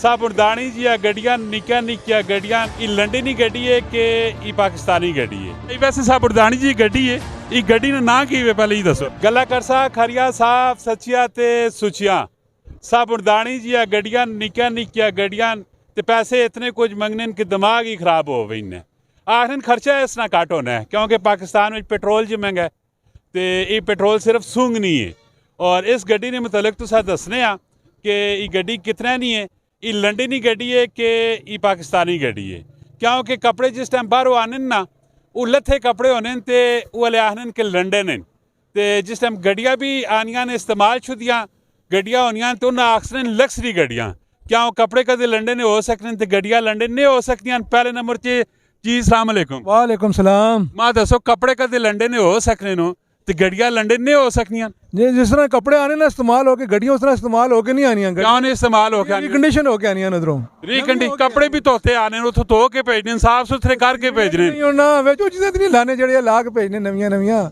साबुरदानी जी गड्डियां निक्कियां निक्कियां गड्डियां लंडनी गड्डी है कि पाकिस्तानी गड्डी है। वैसे साबुरदानी जी गड्डी है, ये गड्डी ने ना की वे पहले ही दसो। गला करसा खरिया साफ सच्चिया ते सुचिया साबुरदानी जी गड्डियां निक्कियां निक्कियां गड्डियां ते पैसे इतने कुछ मंगने कि दिमाग ही खराब हो गए इन्हें। आखिर खर्चा इस ना घट होना है क्योंकि पाकिस्तान में पेट्रोल जो महंगा है तो ये पेट्रोल सिर्फ सूंघ नहीं है। और इस गड्डी ने मुतलक तुसा दसने आ कि ये गड्डी कितना नहीं है, ये लंडनी गड्डी है कि ये पाकिस्तानी गड्डी है। क्योंकि कपड़े जिस टाइम बाहरों आने ना वो लथे कपड़े होने ते वो वाले आखने कि लंडन है। तो जिस टाइम गड्डियाँ भी आनियां ने इस्तेमाल शुदियाँ गड्डियाँ होनियां तो उन्हें आखने लग्जरी गड्डियाँ। क्यों कपड़े कदे लंडन हो सकते तो गड्डियाँ लंडन नहीं हो सकती। पहले नंबर से जी अस्सलाम वालेकुम। वालेकुम सलाम। मां दसो कपड़े कदे लंडन हो सकते नो तो गड्डियाँ लंडन नहीं हो सकती। जिस तरह कपड़े आने ना इस्तेमाल होके गड्डियां उस तरह इस्तेमाल होके नहीं आनी। क्यों नहीं इस्तेमाल हो गया? रिकंडीशन होके आनी उधरों। रिकंडीशन कपड़े भी धोते आने उतो धो के भेजने साफ सुथरे करके भेजने ना वे जो चीजें नहीं लाने जड़े ला के भेजने नवियां नवियां।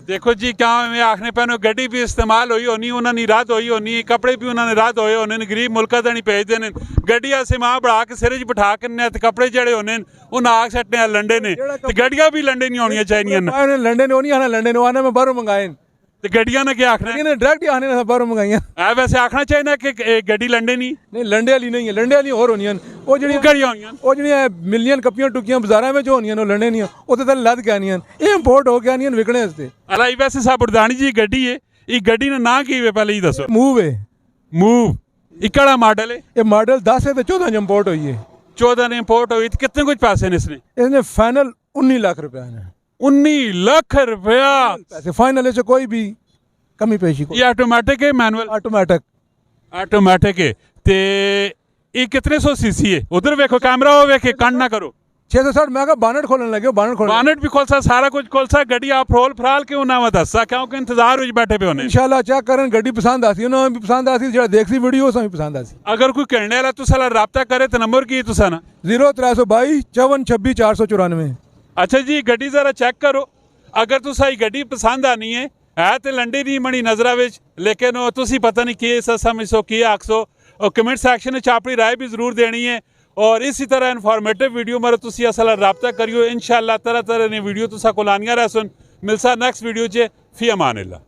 देखो जी क्या मैं आखने पैनो गड्डी भी इस्तेमाल हुई होनी उन्होंने रद्द हुई होनी कपड़े भी उन्होंने रद्द होए होने गरीब मुल्का नहीं भेज देने। गड्डी अस मां बढ़ा के सिर च बिठा के कपड़े जड़े होने उन्हें आग सट्टने लंडे ने गड्डियां भी लंडे नहीं होनी चाहिए। लंडन होनी आना लंडन आना मैं बाहरों मंगाए तो गड्डियां ने क्या आखना डायरेक्ट आने बाहरों मंगाइया। वैसे आखना चाहिए कि गड्डी लंडे नहीं लंडे वाली नहीं है लंडे वाली होर होनी वो जड़ियां मिलियन कपियां टुकियां बाजारों में जो होनी वो लंडे नहीं उत्थे तो लद के आनी ये इंपोर्ट हो के आनी विकने वास्ते। अला वैसे साबुरदानी जी गड्डी है ये गड्डी ने ना की वे पहले ही दसो। मूव है मूव इकड़ा मॉडल है ये मॉडल 10 है तो 14 इंपोर्ट हुई है। 14 ने इंपोर्ट हुई तो कितने कुछ पैसे ने इसने फाइनल 19 लाख रुपया है। 19 लाख रुपया पैसे फाइनल से कोई भी कमी पेशी ये ऑटोमेटिक है मैनुअल? ऑटोमेटिक है। ते ये कितने 100 सीसी है? उधर देखो कैमरा हो वेखे कांड ना करो। 660 मैं कहा बानट खोलने लगे बानट भी खोलसा सारा कुछ खोलसा गड्डी आप फ्रोल फ्राल के ना मत दसा क्योंकि इंतजार हो बैठे पे होने। इंशाल्लाह चेक करन गड्डी पसंद आसी उन्हें भी पसंद आसी जेड़ा देखसी वीडियो उसमें पसंद आसी। अगर कोई कहने वाला तो साला राब्ता करे तो नंबर की तुसा ना 0322 5426 494। अच्छा जी गड्डी जरा चेक करो अगर तुसा गड्डी पसंद आनी है तो लंडी नहीं मनी नजरा विच लेकिन तुसी पता नहीं कि समझो कि आखसो और कमेंट सैक्शन में अपनी राय भी जरूर देनी है। और इसी तरह इन्फॉर्मेटिव वीडियो मर तुसी असल राब्ता करियो इंशाल्लाह तरह तरह ने वीडियो तुसा को लानिया रह सुन मिलसा नेक्स्ट वीडियो च फी अमान अल्लाह।